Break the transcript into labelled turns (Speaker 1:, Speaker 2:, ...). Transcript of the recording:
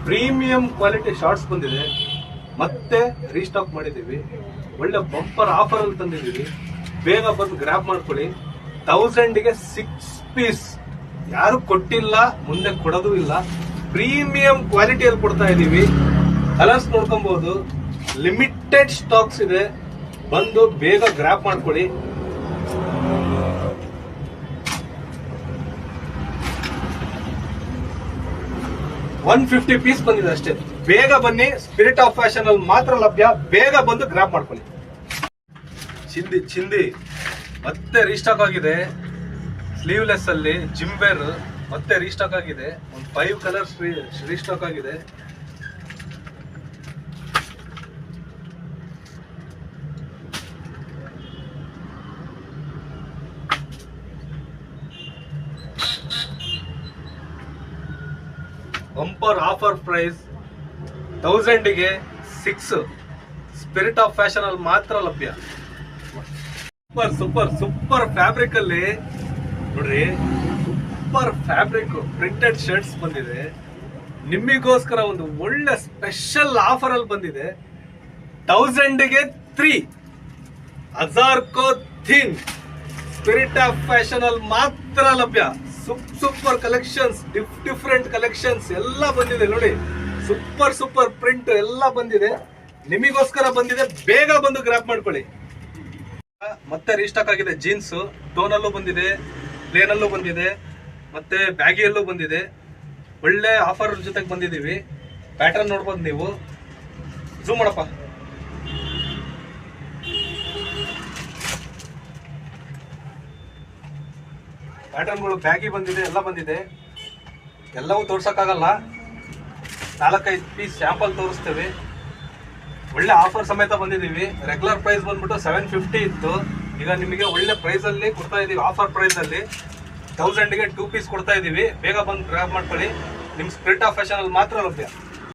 Speaker 1: Premium quality shorts ಬಂದಿದೆ, ಮತ್ತೆ restock ಮಾಡಿದೀವಿ. ಒಳ್ಳೆ ಬಂಪರ್ ಆಫರ್ ಅಲ್ಲಿ ತಂದಿದೀವಿ. ಬೇಗ ಬಂದು ಗ್ರಾಬ್ ಮಾಡ್ಕೊಳ್ಳಿ. 1000ಗೆ 6 ಪೀಸ್ ಯಾರು ಕೊಟ್ಟಿಲ್ಲ, ಮುಂದೆ ಕೊಡೋದು ಇಲ್ಲ. ಪ್ರೀಮಿಯಂ ಕ್ವಾಲಿಟಿಯಲ್ಲಿ ಕೊಡ್ತಾ ಇದೀವಿ. ಕಲರ್ಸ್ ನೋಡ್ಕೊಬಹುದು. ಲಿಮಿಟೆಡ್ ಸ್ಟಾಕ್ಸ್ ಇದೆ, ಬಂದು ಬೇಗ ಗ್ರಾಬ್ ಮಾಡ್ಕೊಳ್ಳಿ. $150 ಪೀಸ್ ಬಂದಿದೆ ಅಷ್ಟೇ. ಬೇಗ ಬನ್ನಿ. ಸ್ಪಿರಿಟ್ ಆಫ್ ಫ್ಯಾಷನ್ ಅಲ್ಲಿ ಮಾತ್ರ ಲಭ್ಯ. ಬೇಗ ಬಂದು ಗ್ರಾಬ್ ಮಾಡ್ಕೊಳ್ಳಿ. ಚಿಂದಿ ಮತ್ತೆ ರೀಸ್ಟಾಕ್ ಆಗಿದೆ. ಸ್ಲೀವ್ಲೆಸ್ ಅಲ್ಲಿ ಜಿಮ್ ವೇರ್ ಮತ್ತೆ ರೀಸ್ಟಾಕ್ ಆಗಿದೆ. ಒಂದು 5 ಕಲರ್ಸ್ ರೀಸ್ಟಾಕ್ ಆಗಿದೆ. ಬಂಪರ್ ಆಫರ್ ಪ್ರೈಸ್ 1000ಗೆ 6. ಸ್ಪಿರಿಟ್ ಆಫ್ ಫ್ಯಾಷನ್ ಅಲ್ಲಿ ಮಾತ್ರ ಲಭ್ಯ. ಸೂಪರ್ ಫ್ಯಾಬ್ರಿಕ್ ಅಲ್ಲಿ ನೋಡ್ರಿ, ಸೂಪರ್ ಫ್ಯಾಬ್ರಿಕ್ ಪ್ರಿಂಟೆಡ್ ಶರ್ಟ್ಸ್ ಬಂದಿದೆ. ನಿಮಗೋಸ್ಕರ ಒಂದು ಒಳ್ಳೆ ಸ್ಪೆಷಲ್ ಆಫರ್ ಅಲ್ಲಿ ಬಂದಿದೆ. 1000ಗೆ 3 1000 ಕೋ 3 ಸ್ಪಿರಿಟ್ ಆಫ್ ಫ್ಯಾಷನ್ ಅಲ್ಲಿ ಮಾತ್ರ ಲಭ್ಯ. ಸೂಪರ್ ಕಲೆಕ್ಷನ್ಸ್, ಡಿಫ್ರೆಂಟ್ ಕಲೆಕ್ಷನ್ಸ್ ಎಲ್ಲ ಬಂದಿದೆ ನೋಡಿ. ಸೂಪರ್ ಪ್ರಿಂಟ್ ಎಲ್ಲ ಬಂದಿದೆ. ನಿಮಗೋಸ್ಕರ ಬಂದಿದೆ. ಬೇಗ ಬಂದು ಗ್ರಾಬ್ ಮಾಡ್ಕೊಳ್ಳಿ. ಮತ್ತೆ ರೀಸ್ಟಾಕ್ ಆಗಿದೆ. ಜೀನ್ಸ್ ಟೋನಲ್ಲೂ ಬಂದಿದೆ, ಪ್ಲೇನಲ್ಲೂ ಬಂದಿದೆ, ಮತ್ತೆ ಬ್ಯಾಗಿಯಲ್ಲೂ ಬಂದಿದೆ. ಒಳ್ಳೆ ಆಫರ್ ಜೊತೆಗೆ ಬಂದಿದ್ದೀವಿ. ಪ್ಯಾಟರ್ನ್ ನೋಡ್ಬೋದು ನೀವು. ಝೂಮ್ ಮಾಡಪ್ಪ. ಪ್ಯಾಟರ್ನ್ಗಳು ಬ್ಯಾಗಿ ಬಂದಿದೆ, ಎಲ್ಲ ಬಂದಿದೆ. ಎಲ್ಲವೂ ತೋರ್ಸಕ್ಕಾಗಲ್ಲ. 4-5 ಪೀಸ್ ಸ್ಯಾಂಪಲ್ ತೋರಿಸ್ತೇವೆ. ಒಳ್ಳೆ ಆಫರ್ ಸಮೇತ ಬಂದಿದ್ದೀವಿ. ರೆಗ್ಯುಲರ್ ಪ್ರೈಸ್ ಬಂದ್ಬಿಟ್ಟು 750 ಇತ್ತು. ಈಗ ನಿಮಗೆ ಒಳ್ಳೆ ಪ್ರೈಸ್ ಅಲ್ಲಿ ಕೊಡ್ತಾ ಇದೀವಿ. ಆಫರ್ ಪ್ರೈಸ್ ಅಲ್ಲಿ 1000ಗೆ 2 ಪೀಸ್ ಕೊಡ್ತಾ ಇದೀವಿ. ಬೇಗ ಬಂದು ಗ್ರಾಬ್ ಮಾಡ್ಕೊಳ್ಳಿ. ನಿಮ್ ಸ್ಪಿರಿಟ್ ಆಫ್ ಫ್ಯಾಷನ್ ಅಲ್ಲಿ ಮಾತ್ರ ಲಭ್ಯ.